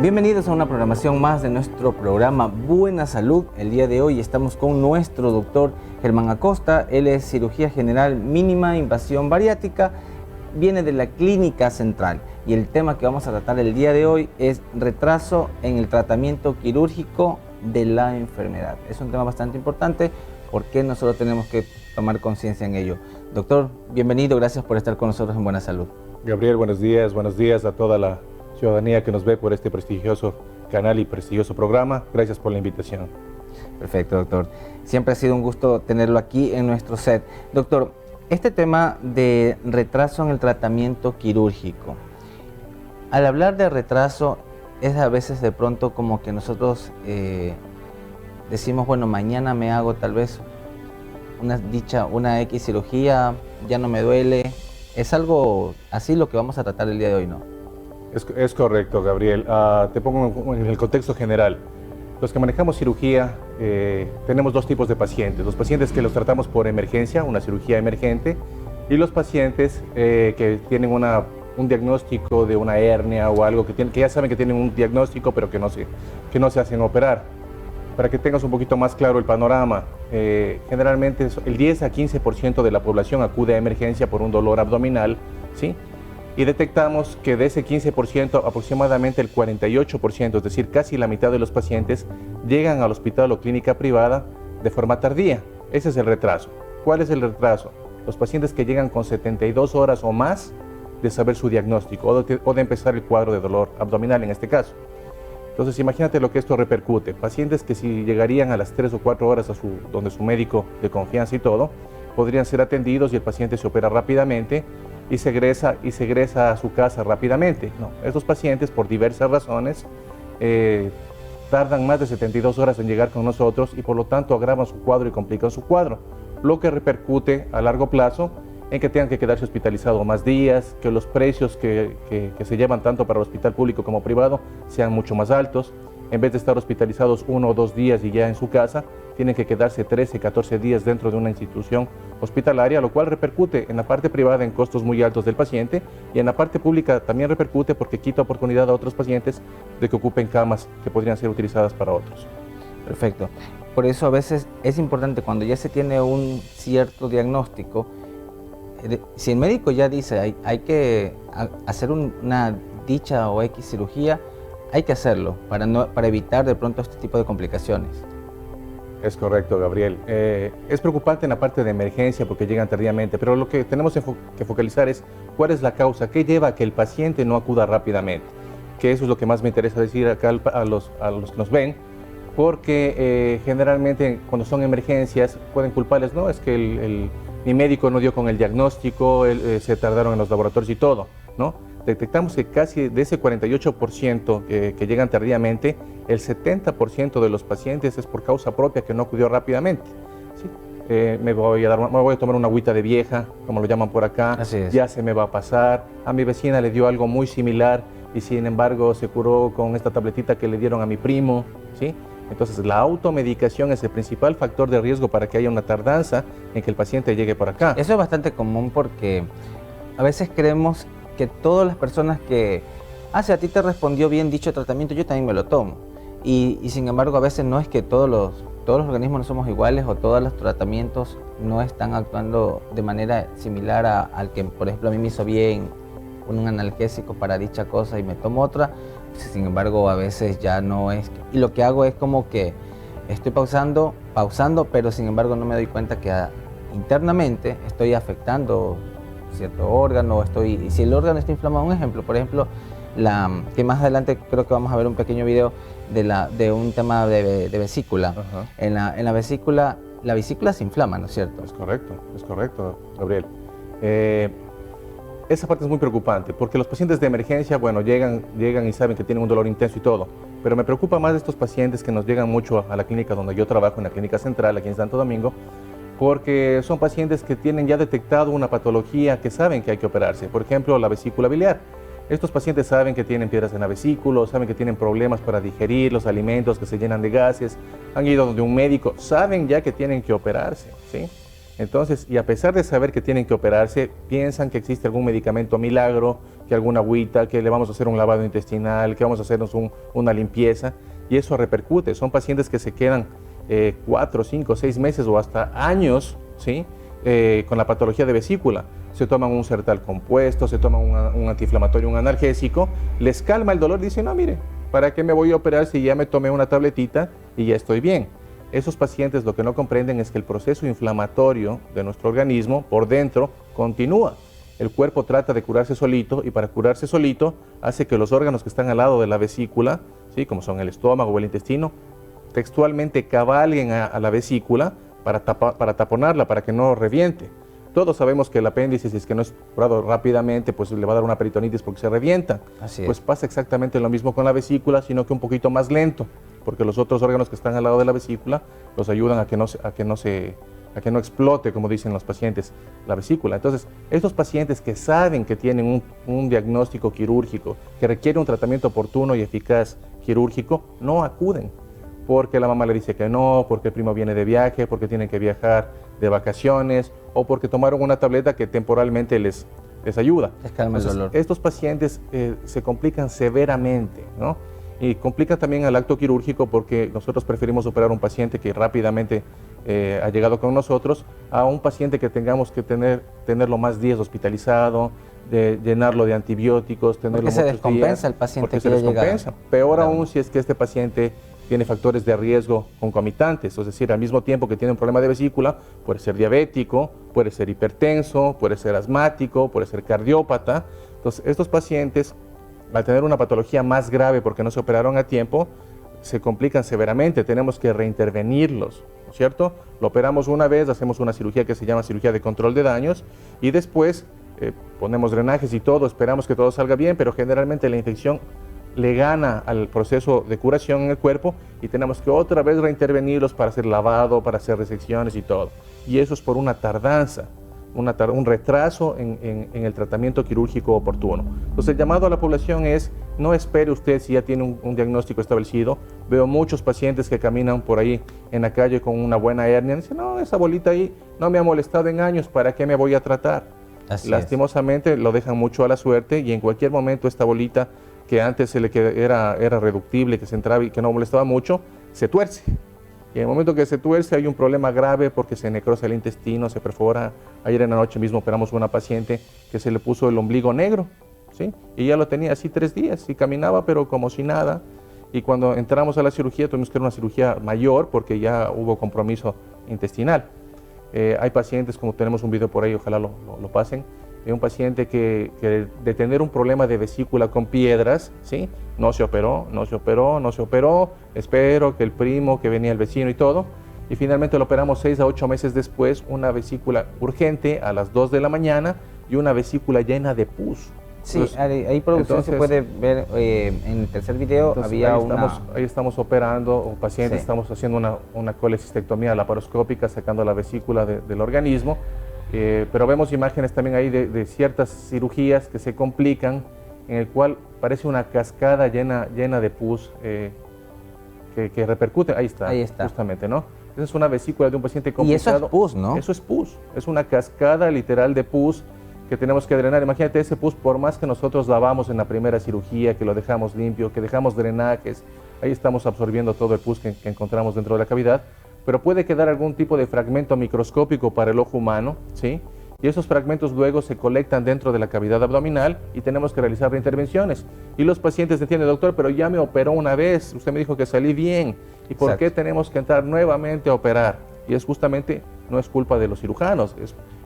Bienvenidos a una programación más de nuestro programa Buena Salud. El día de hoy estamos con nuestro doctor Germán Acosta. Él es cirugía general mínima invasión bariátrica, viene de la Clínica Central. Y el tema que vamos a tratar el día de hoy es retraso en el tratamiento quirúrgico de la enfermedad. Es un tema bastante importante porque nosotros tenemos que tomar conciencia en ello. Doctor, bienvenido, gracias por estar con nosotros en Buena Salud. Gabriel, buenos días a toda la ciudadanía que nos ve por este prestigioso canal y prestigioso programa. Gracias por la invitación. Perfecto, doctor. Siempre ha sido un gusto tenerlo aquí en nuestro set. Doctor, este tema de retraso en el tratamiento quirúrgico. Al hablar de retraso, es a veces de pronto como que nosotros decimos, bueno, mañana me hago tal vez una X cirugía, ya no me duele. Es algo así lo que vamos a tratar el día de hoy, ¿no? Es correcto, Gabriel. Te pongo en el contexto general. Los que manejamos cirugía, tenemos dos tipos de pacientes. Los pacientes que los tratamos por emergencia, una cirugía emergente, y los pacientes que tienen un diagnóstico de una hernia o algo, que ya saben que tienen un diagnóstico, pero que no se hacen operar. Para que tengas un poquito más claro el panorama, generalmente el 10 a 15% de la población acude a emergencia por un dolor abdominal, ¿sí? Y detectamos que de ese 15%, aproximadamente el 48%, es decir, casi la mitad de los pacientes, llegan al hospital o clínica privada de forma tardía. Ese es el retraso. ¿Cuál es el retraso? Los pacientes que llegan con 72 horas o más de saber su diagnóstico o de empezar el cuadro de dolor abdominal en este caso. Entonces, imagínate lo que esto repercute. Pacientes que si llegarían a las 3 o 4 horas donde su médico de confianza y todo, podrían ser atendidos y el paciente se opera rápidamente y se egresa a su casa rápidamente. No, estos pacientes, por diversas razones, tardan más de 72 horas en llegar con nosotros y por lo tanto agravan su cuadro y complican su cuadro, lo que repercute a largo plazo en que tengan que quedarse hospitalizados más días, que los precios que se llevan tanto para el hospital público como privado sean mucho más altos. En vez de estar hospitalizados 1 o 2 días y ya en su casa, tienen que quedarse 13, 14 días dentro de una institución hospitalaria, lo cual repercute en la parte privada en costos muy altos del paciente y en la parte pública también repercute porque quita oportunidad a otros pacientes de que ocupen camas que podrían ser utilizadas para otros. Perfecto. Por eso a veces es importante cuando ya se tiene un cierto diagnóstico, si el médico ya dice hay que hacer una dicha o X cirugía, hay que hacerlo para evitar de pronto este tipo de complicaciones. Es correcto, Gabriel. Es preocupante en la parte de emergencia porque llegan tardíamente, pero lo que tenemos que focalizar es cuál es la causa, qué lleva a que el paciente no acuda rápidamente. Que eso es lo que más me interesa decir acá a los que nos ven, porque generalmente cuando son emergencias pueden culparles, no, es que mi médico no dio con el diagnóstico, se tardaron en los laboratorios y todo, ¿no? Detectamos que casi de ese 48% que llegan tardíamente, el 70% de los pacientes es por causa propia que no acudió rápidamente. ¿Sí? Me voy a tomar una agüita de vieja, como lo llaman por acá, ya se me va a pasar, a mi vecina le dio algo muy similar y sin embargo se curó con esta tabletita que le dieron a mi primo, ¿sí? Entonces la automedicación es el principal factor de riesgo para que haya una tardanza en que el paciente llegue por acá. Eso es bastante común porque a veces creemos que todas las personas que, si a ti te respondió bien dicho tratamiento, yo también me lo tomo. Y sin embargo, a veces no es que todos los organismos no somos iguales o todos los tratamientos no están actuando de manera similar al que, por ejemplo, a mí me hizo bien un analgésico para dicha cosa y me tomo otra. Sin embargo, a veces ya no es. Y lo que hago es como que estoy pausando, pero sin embargo no me doy cuenta que internamente estoy afectando cierto órgano, y si el órgano está inflamado, un ejemplo, por ejemplo, que más adelante creo que vamos a ver un pequeño video de un tema de vesícula. Ajá. En la vesícula, la vesícula se inflama, ¿no es cierto? Es correcto, Gabriel. Esa parte es muy preocupante, porque los pacientes de emergencia, bueno, llegan y saben que tienen un dolor intenso y todo, pero me preocupa más de estos pacientes que nos llegan mucho a la clínica donde yo trabajo, en la Clínica Central, aquí en Santo Domingo, porque son pacientes que tienen ya detectado una patología que saben que hay que operarse, por ejemplo, la vesícula biliar. Estos pacientes saben que tienen piedras en la vesícula, saben que tienen problemas para digerir los alimentos, que se llenan de gases, han ido donde un médico, saben ya que tienen que operarse, ¿sí? Entonces, y a pesar de saber que tienen que operarse, piensan que existe algún medicamento milagro que alguna agüita, que le vamos a hacer un lavado intestinal, que vamos a hacernos una limpieza, y eso repercute. Son pacientes que se quedan 4, 5, 6 meses o hasta años, ¿sí? Con la patología de vesícula. Se toman un Sertal compuesto, se toman un antiinflamatorio, un analgésico, les calma el dolor, dicen, no, mire, ¿para qué me voy a operar si ya me tomé una tabletita y ya estoy bien? Esos pacientes lo que no comprenden es que el proceso inflamatorio de nuestro organismo por dentro continúa. El cuerpo trata de curarse solito y para curarse solito hace que los órganos que están al lado de la vesícula, ¿sí? Como son el estómago o el intestino, textualmente cabalguen a la vesícula para taponarla, para que no reviente. Todos sabemos que el apéndice, si es que no es curado rápidamente, pues le va a dar una peritonitis porque se revienta. Así es. Pues pasa exactamente lo mismo con la vesícula, sino que un poquito más lento, porque los otros órganos que están al lado de la vesícula los ayudan a que no explote, como dicen los pacientes, la vesícula. Entonces, estos pacientes que saben que tienen un diagnóstico quirúrgico, que requiere un tratamiento oportuno y eficaz quirúrgico, no acuden, porque la mamá le dice que no, porque el primo viene de viaje, porque tienen que viajar de vacaciones, o porque tomaron una tableta que temporalmente les ayuda. Les calma el dolor. Estos pacientes se complican severamente, ¿no? Y complica también al acto quirúrgico porque nosotros preferimos operar a un paciente que rápidamente ha llegado con nosotros a un paciente que tengamos que tenerlo más días hospitalizado, de llenarlo de antibióticos, tenerlo porque se muchos descompensa días, el paciente porque que se ya llega. descompensa. Peor aún si es que este paciente tiene factores de riesgo concomitantes, es decir, al mismo tiempo que tiene un problema de vesícula, puede ser diabético, puede ser hipertenso, puede ser asmático, puede ser cardiópata. Entonces, estos pacientes, al tener una patología más grave porque no se operaron a tiempo, se complican severamente, tenemos que reintervenirlos, ¿no es cierto? Lo operamos una vez, hacemos una cirugía que se llama cirugía de control de daños y después ponemos drenajes y todo, esperamos que todo salga bien, pero generalmente la infección le gana al proceso de curación en el cuerpo y tenemos que otra vez reintervenirlos para hacer lavado, para hacer resecciones y todo. Y eso es por una tardanza, un retraso en el tratamiento quirúrgico oportuno. Entonces el llamado a la población es, no espere usted si ya tiene un diagnóstico establecido. Veo muchos pacientes que caminan por ahí en la calle con una buena hernia y dicen, no, esa bolita ahí no me ha molestado en años, ¿para qué me voy a tratar? Lastimosamente lo dejan mucho a la suerte y en cualquier momento esta bolita que antes era reductible, que se entraba y que no molestaba mucho, se tuerce. Y en el momento que se tuerce hay un problema grave porque se necrosa el intestino, se perfora. Ayer en la noche mismo operamos a una paciente que se le puso el ombligo negro, ¿sí? Y ya lo tenía así 3 días y caminaba pero como si nada. Y cuando entramos a la cirugía tuvimos que hacer una cirugía mayor porque ya hubo compromiso intestinal. Hay pacientes, como tenemos un video por ahí, ojalá lo pasen, de un paciente que de tener un problema de vesícula con piedras, ¿sí? No se operó, espero que el primo, que venía el vecino y todo, y finalmente lo operamos 6 a 8 meses después, una vesícula urgente a las 2 de la mañana y una vesícula llena de pus. Sí, ahí producción se puede ver en el tercer video, había ahí estamos operando un paciente, sí. Estamos haciendo una colecistectomía laparoscópica, sacando la vesícula del organismo. Pero vemos imágenes también ahí de ciertas cirugías que se complican, en el cual parece una cascada llena de pus que repercute. Ahí está, justamente, ¿no? Esa es una vesícula de un paciente complicado. Y eso es pus, ¿no? Eso es pus, es una cascada literal de pus que tenemos que drenar. Imagínate ese pus, por más que nosotros lavamos en la primera cirugía, que lo dejamos limpio, que dejamos drenajes, ahí estamos absorbiendo todo el pus que encontramos dentro de la cavidad, pero puede quedar algún tipo de fragmento microscópico para el ojo humano, ¿sí? Y esos fragmentos luego se colectan dentro de la cavidad abdominal y tenemos que realizar reintervenciones. Y los pacientes entienden, doctor, pero ya me operó una vez, usted me dijo que salí bien, ¿y por qué tenemos que entrar nuevamente a operar? Y es justamente, no es culpa de los cirujanos,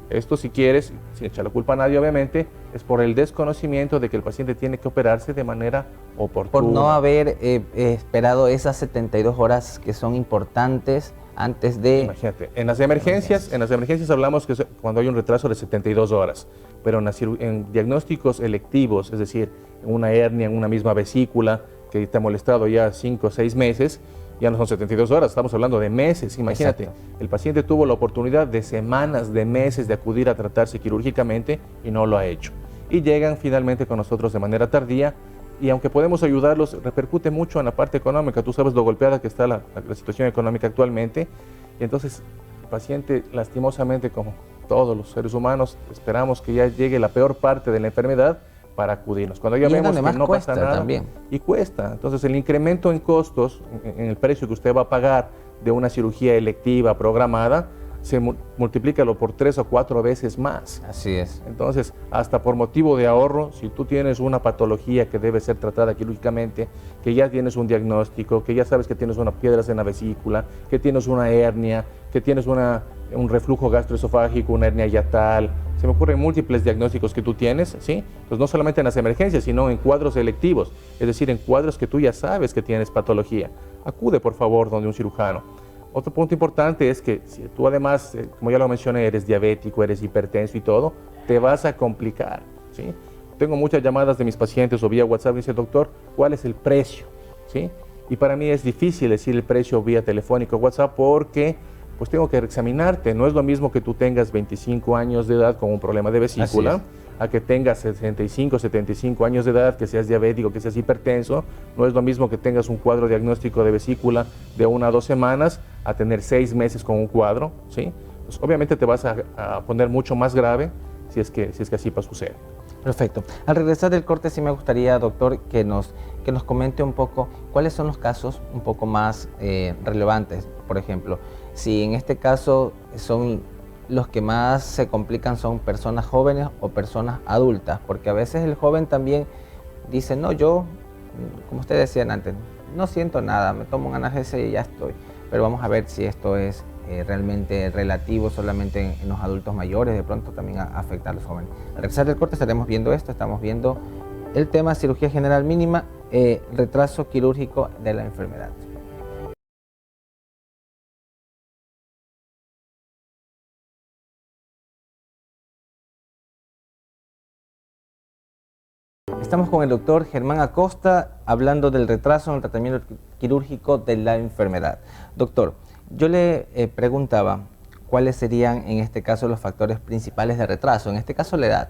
esto, si quieres, sin echar la culpa a nadie obviamente, es por el desconocimiento de que el paciente tiene que operarse de manera oportuna. Por no haber esperado esas 72 horas que son importantes antes de... Imagínate, en las emergencias hablamos que cuando hay un retraso de 72 horas, pero en diagnósticos electivos, es decir, en una hernia, en una misma vesícula, que te ha molestado ya 5 o 6 meses, ya no son 72 horas, estamos hablando de meses. Imagínate, exacto. El paciente tuvo la oportunidad de semanas, de meses de acudir a tratarse quirúrgicamente y no lo ha hecho. Y llegan finalmente con nosotros de manera tardía y aunque podemos ayudarlos, repercute mucho en la parte económica. Tú sabes lo golpeada que está la situación económica actualmente. Y entonces el paciente, lastimosamente, como todos los seres humanos, esperamos que ya llegue la peor parte de la enfermedad para acudirnos. Cuando ya Y es vemos donde que más no cuesta pasa nada, también. y cuesta. Entonces el incremento en costos, en el precio que usted va a pagar de una cirugía electiva programada, se multiplícalo por 3 o 4 veces más. Así es. Entonces, hasta por motivo de ahorro, si tú tienes una patología que debe ser tratada quirúrgicamente, que ya tienes un diagnóstico, que ya sabes que tienes una piedras en la vesícula, que tienes una hernia, que tienes un reflujo gastroesofágico, una hernia yatal, se me ocurren múltiples diagnósticos que tú tienes, ¿sí? Pues no solamente en las emergencias, sino en cuadros electivos, es decir, en cuadros que tú ya sabes que tienes patología. Acude, por favor, donde un cirujano. Otro punto importante es que si tú además, como ya lo mencioné, eres diabético, eres hipertenso y todo, te vas a complicar, ¿sí? Tengo muchas llamadas de mis pacientes o vía WhatsApp y dice, doctor, ¿cuál es el precio? ¿Sí? Y para mí es difícil decir el precio vía telefónico o WhatsApp porque pues tengo que examinarte. No es lo mismo que tú tengas 25 años de edad con un problema de vesícula, a que tengas 65, 75 años de edad, que seas diabético, que seas hipertenso. No es lo mismo que tengas un cuadro diagnóstico de vesícula de 1 a 2 semanas a tener 6 meses con un cuadro, ¿sí? Pues obviamente te vas a poner mucho más grave si es que así sucede. Perfecto. Al regresar del corte sí me gustaría, doctor, que nos comente un poco cuáles son los casos un poco más relevantes. Por ejemplo, si en este caso son los que más se complican son personas jóvenes o personas adultas, porque a veces el joven también dice, no, yo, como ustedes decían antes, no siento nada, me tomo un analgésico y ya estoy. Pero vamos a ver si esto es realmente relativo solamente en los adultos mayores, de pronto también afecta a los jóvenes. Al regresar del corte estaremos viendo esto, estamos viendo el tema cirugía general mínima, retraso quirúrgico de la enfermedad. Estamos con el doctor Germán Acosta hablando del retraso en el tratamiento quirúrgico de la enfermedad. Doctor, yo le preguntaba cuáles serían en este caso los factores principales de retraso, en este caso la edad,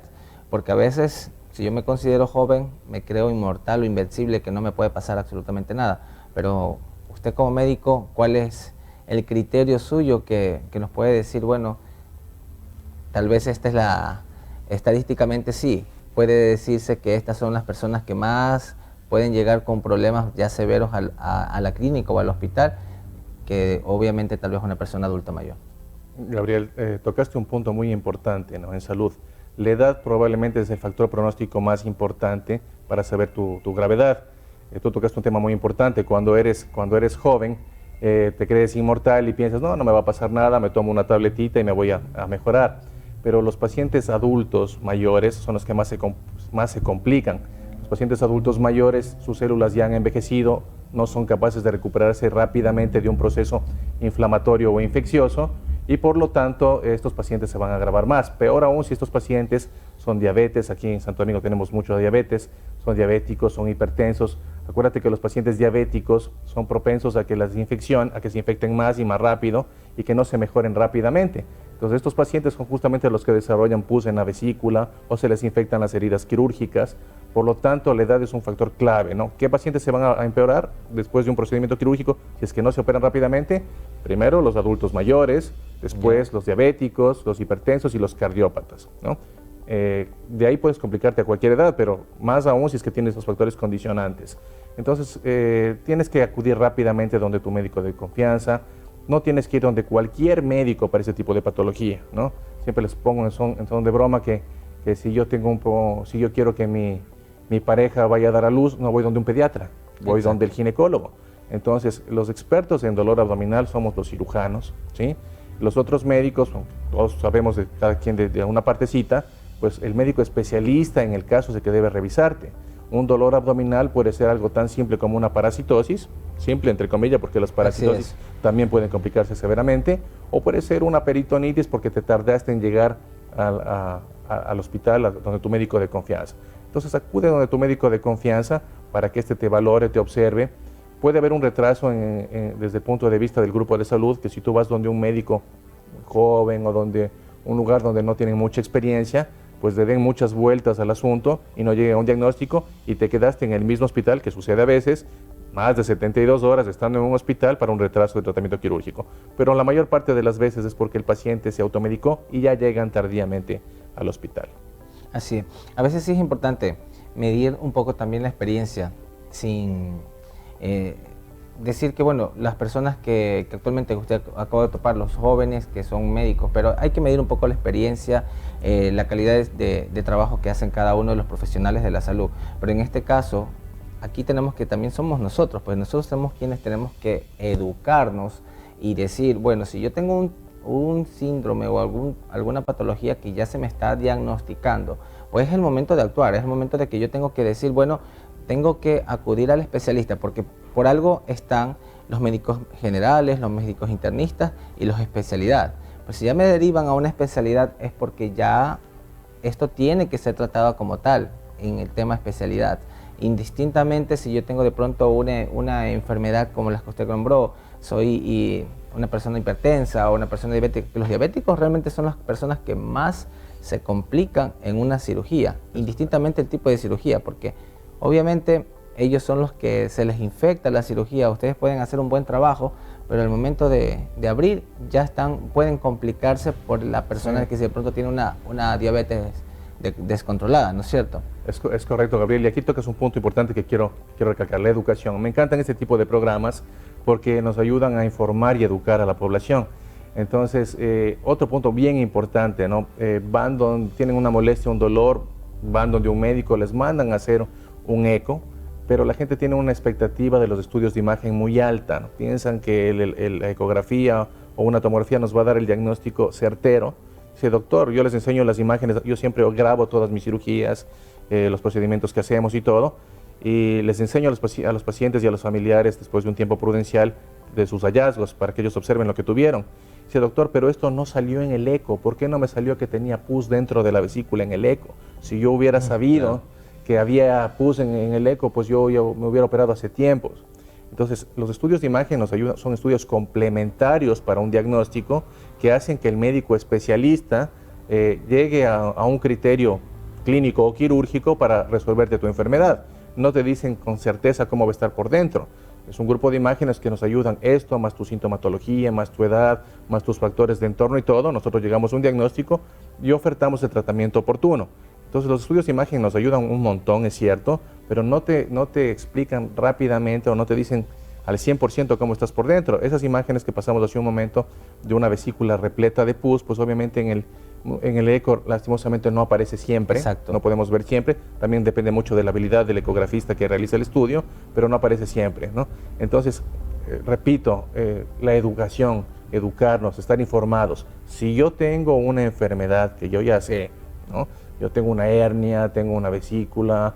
porque a veces si yo me considero joven me creo inmortal o invencible, que no me puede pasar absolutamente nada, pero usted como médico, ¿cuál es el criterio suyo que nos puede decir, bueno, tal vez esta es estadísticamente sí, puede decirse que estas son las personas que más pueden llegar con problemas ya severos a la clínica o al hospital, que obviamente tal vez una persona adulta mayor? Gabriel, tocaste un punto muy importante, ¿no? En salud. La edad probablemente es el factor pronóstico más importante para saber tu gravedad. Tú tocaste un tema muy importante. Cuando eres joven, te crees inmortal y piensas, no me va a pasar nada, me tomo una tabletita y me voy a mejorar. Pero los pacientes adultos mayores son los que más se complican. Los pacientes adultos mayores, sus células ya han envejecido, no son capaces de recuperarse rápidamente de un proceso inflamatorio o infeccioso y por lo tanto estos pacientes se van a agravar más. Peor aún si estos pacientes son diabetes, aquí en Santo Domingo tenemos mucho diabetes, son diabéticos, son hipertensos. Acuérdate que los pacientes diabéticos son propensos a que se infecten más y más rápido y que no se mejoren rápidamente. Entonces estos pacientes son justamente los que desarrollan pus en la vesícula o se les infectan las heridas quirúrgicas. Por lo tanto, la edad es un factor clave, ¿no? ¿Qué pacientes se van a empeorar después de un procedimiento quirúrgico si es que no se operan rápidamente? Primero los adultos mayores, después los diabéticos, los hipertensos y los cardiópatas, ¿no? De ahí puedes complicarte a cualquier edad, pero más aún si es que tienes los factores condicionantes. Entonces, tienes que acudir rápidamente donde tu médico de confianza. No tienes que ir donde cualquier médico para ese tipo de patología, ¿no? Siempre les pongo en son de broma que si yo quiero que mi pareja vaya a dar a luz, no voy donde un pediatra, voy donde el ginecólogo. Entonces, los expertos en dolor abdominal somos los cirujanos, ¿sí? Los otros médicos, todos sabemos de cada quien de una partecita, pues el médico especialista en el caso es el que debe revisarte. Un dolor abdominal puede ser algo tan simple como una parasitosis, simple entre comillas porque las parasitosis también pueden complicarse severamente, o puede ser una peritonitis porque te tardaste en llegar al hospital, donde tu médico de confianza. Entonces acude donde tu médico de confianza para que éste te valore, te observe. Puede haber un retraso desde el punto de vista del grupo de salud, que si tú vas donde un médico joven o donde un lugar donde no tienen mucha experiencia, pues le den muchas vueltas al asunto y no llegue a un diagnóstico y te quedaste en el mismo hospital, que sucede a veces, más de 72 horas estando en un hospital para un retraso de tratamiento quirúrgico. Pero la mayor parte de las veces es porque el paciente se automedicó y ya llegan tardíamente al hospital. Así es. A veces sí es importante medir un poco también la experiencia, sin decir que, bueno, las personas que actualmente usted acaba de topar, los jóvenes que son médicos, pero hay que medir un poco la experiencia, la calidad de trabajo que hacen cada uno de los profesionales de la salud. Pero en este caso, aquí tenemos que también somos nosotros, pues nosotros somos quienes tenemos que educarnos y decir, bueno, si yo tengo un síndrome o alguna patología que ya se me está diagnosticando, pues es el momento de actuar, es el momento de que yo tengo que decir, bueno, tengo que acudir al especialista, porque por algo están los médicos generales, los médicos internistas y los especialidades. Pues si ya me derivan a una especialidad es porque ya esto tiene que ser tratado como tal en el tema especialidad. Indistintamente si yo tengo de pronto una enfermedad como las que usted nombró, soy una persona hipertensa o una persona diabética. Los diabéticos realmente son las personas que más se complican en una cirugía, indistintamente el tipo de cirugía, porque obviamente ellos son los que se les infecta la cirugía. Ustedes pueden hacer un buen trabajo, pero al momento de abrir ya pueden complicarse por la persona que de pronto tiene una diabetes descontrolada, ¿no es cierto? Es correcto, Gabriel, y aquí tocas un punto importante que quiero recalcar, la educación. Me encantan este tipo de programas porque nos ayudan a informar y educar a la población. Entonces, otro punto bien importante, ¿no? Van donde tienen una molestia, un dolor, van donde un médico, les mandan a hacer un eco, pero la gente tiene una expectativa de los estudios de imagen muy alta, ¿no? Piensan que la ecografía o una tomografía nos va a dar el diagnóstico certero. Dice, doctor, yo les enseño las imágenes, yo siempre grabo todas mis cirugías, los procedimientos que hacemos y todo, y les enseño a los pacientes y a los familiares después de un tiempo prudencial de sus hallazgos para que ellos observen lo que tuvieron. Dice, doctor, pero esto no salió en el eco, ¿por qué no me salió que tenía pus dentro de la vesícula en el eco? Si yo hubiera sabido que había pus en el eco, pues yo me hubiera operado hace tiempos. Entonces, los estudios de imagen nos ayudan, son estudios complementarios para un diagnóstico que hacen que el médico especialista llegue a un criterio clínico o quirúrgico para resolverte tu enfermedad. No te dicen con certeza cómo va a estar por dentro. Es un grupo de imágenes que nos ayudan esto, más tu sintomatología, más tu edad, más tus factores de entorno y todo. Nosotros llegamos a un diagnóstico y ofertamos el tratamiento oportuno. Entonces los estudios de imagen nos ayudan un montón, es cierto, pero no te explican rápidamente o no te dicen al 100% cómo estás por dentro. Esas imágenes que pasamos hace un momento de una vesícula repleta de pus, pues obviamente en el eco lastimosamente no aparece siempre. Exacto. No podemos ver siempre, también depende mucho de la habilidad del ecografista que realiza el estudio, pero no aparece siempre, ¿no? Entonces, repito, la educación, educarnos, estar informados. Si yo tengo una enfermedad que yo ya sé, ¿no? Yo tengo una hernia, tengo una vesícula,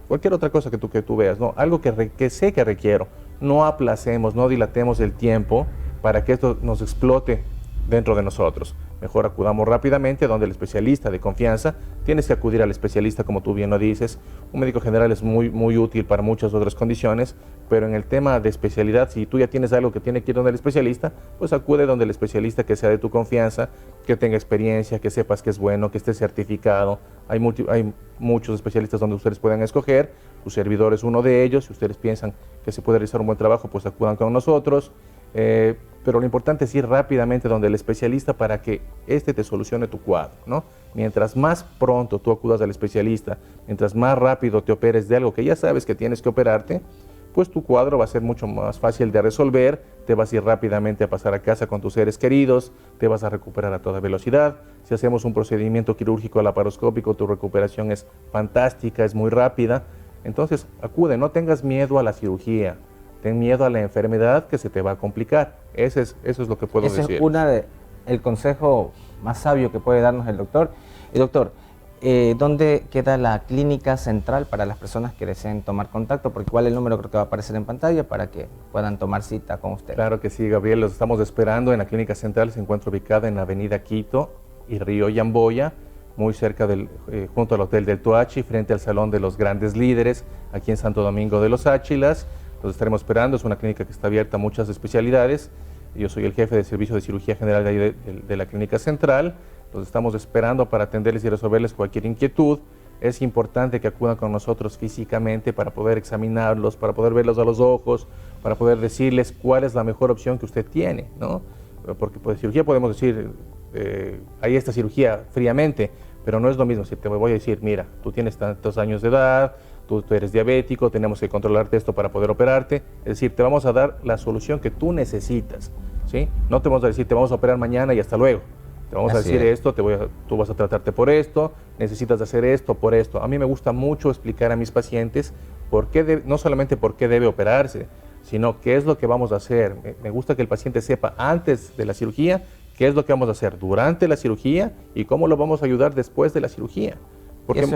cualquier otra cosa que tú veas, ¿no? Algo que sé que requiero. No aplacemos, no dilatemos el tiempo para que esto nos explote dentro de nosotros. Mejor acudamos rápidamente donde el especialista de confianza. Tienes que acudir al especialista, como tú bien lo dices. Un médico general es muy útil para muchas otras condiciones, pero en el tema de especialidad, si tú ya tienes algo que tiene que ir donde el especialista, pues acude donde el especialista que sea de tu confianza, que tenga experiencia, que sepas que es bueno, que esté certificado. Hay muchos especialistas donde ustedes pueden escoger. Tu servidor es uno de ellos. Si ustedes piensan que se puede realizar un buen trabajo, pues acudan con nosotros. Pero lo importante es ir rápidamente donde el especialista para que te solucione tu cuadro, ¿no? Mientras más pronto tú acudas al especialista, mientras más rápido te operes de algo que ya sabes que tienes que operarte, pues tu cuadro va a ser mucho más fácil de resolver, te vas a ir rápidamente a pasar a casa con tus seres queridos, te vas a recuperar a toda velocidad. Si hacemos un procedimiento quirúrgico laparoscópico, tu recuperación es fantástica, es muy rápida. Entonces acude, no tengas miedo a la cirugía. Ten miedo a la enfermedad que se te va a complicar. Eso es lo que puedo decir. Ese es el consejo más sabio que puede darnos el doctor. Y doctor, ¿dónde queda la clínica central para las personas que deseen tomar contacto? Porque igual el número creo que va a aparecer en pantalla para que puedan tomar cita con usted. Claro que sí, Gabriel, los estamos esperando en la clínica central. Se encuentra ubicada en la avenida Quito y Río Yamboya, muy cerca junto al Hotel del Toachi, frente al Salón de los Grandes Líderes, aquí en Santo Domingo de los Áchilas. Los estaremos esperando. Es una clínica que está abierta a muchas especialidades. Yo soy el jefe del servicio de cirugía general de la clínica central. Los estamos esperando para atenderles y resolverles cualquier inquietud. Es importante que acudan con nosotros físicamente para poder examinarlos, para poder verlos a los ojos, para poder decirles cuál es la mejor opción que usted tiene, ¿no? Porque pues, cirugía podemos decir, hay esta cirugía fríamente, pero no es lo mismo si te voy a decir, mira, tú tienes tantos años de edad, tú eres diabético, tenemos que controlarte esto para poder operarte. Es decir, te vamos a dar la solución que tú necesitas, ¿sí? No te vamos a decir, te vamos a operar mañana y hasta luego. Te vamos a decir esto, tú vas a tratarte por esto, necesitas hacer esto, por esto. A mí me gusta mucho explicar a mis pacientes no solamente por qué debe operarse, sino qué es lo que vamos a hacer. Me gusta que el paciente sepa antes de la cirugía qué es lo que vamos a hacer durante la cirugía y cómo lo vamos a ayudar después de la cirugía. Porque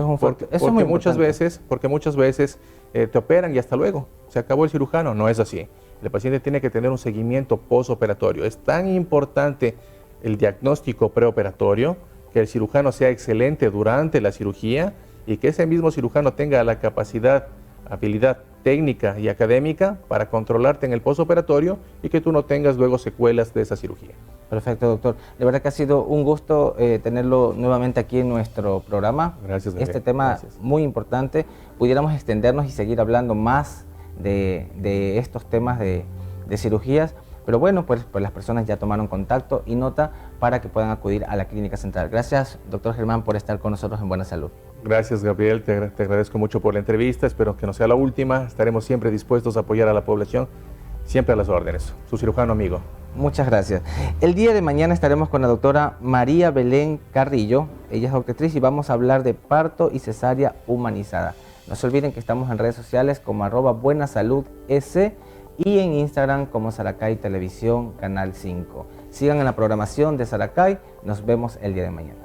muchas veces te operan y hasta luego, se acabó el cirujano. No es así. El paciente tiene que tener un seguimiento postoperatorio. Es tan importante el diagnóstico preoperatorio, que el cirujano sea excelente durante la cirugía y que ese mismo cirujano tenga la capacidad, habilidad técnica y académica para controlarte en el postoperatorio y que tú no tengas luego secuelas de esa cirugía. Perfecto, doctor. De verdad que ha sido un gusto tenerlo nuevamente aquí en nuestro programa. Gracias, Gabriel. Este tema muy importante. Pudiéramos extendernos y seguir hablando más de estos temas de cirugías, pero bueno, pues las personas ya tomaron contacto y nota para que puedan acudir a la Clínica Central. Gracias, doctor Germán, por estar con nosotros en Buena Salud. Gracias, Gabriel, te agradezco mucho por la entrevista, espero que no sea la última, estaremos siempre dispuestos a apoyar a la población, siempre a las órdenes. Su cirujano amigo. Muchas gracias. El día de mañana estaremos con la doctora María Belén Carrillo, ella es obstetriz y vamos a hablar de parto y cesárea humanizada. No se olviden que estamos en redes sociales como @buenasaludS y en Instagram como Saracay Televisión Canal 5. Sigan en la programación de Saracay, nos vemos el día de mañana.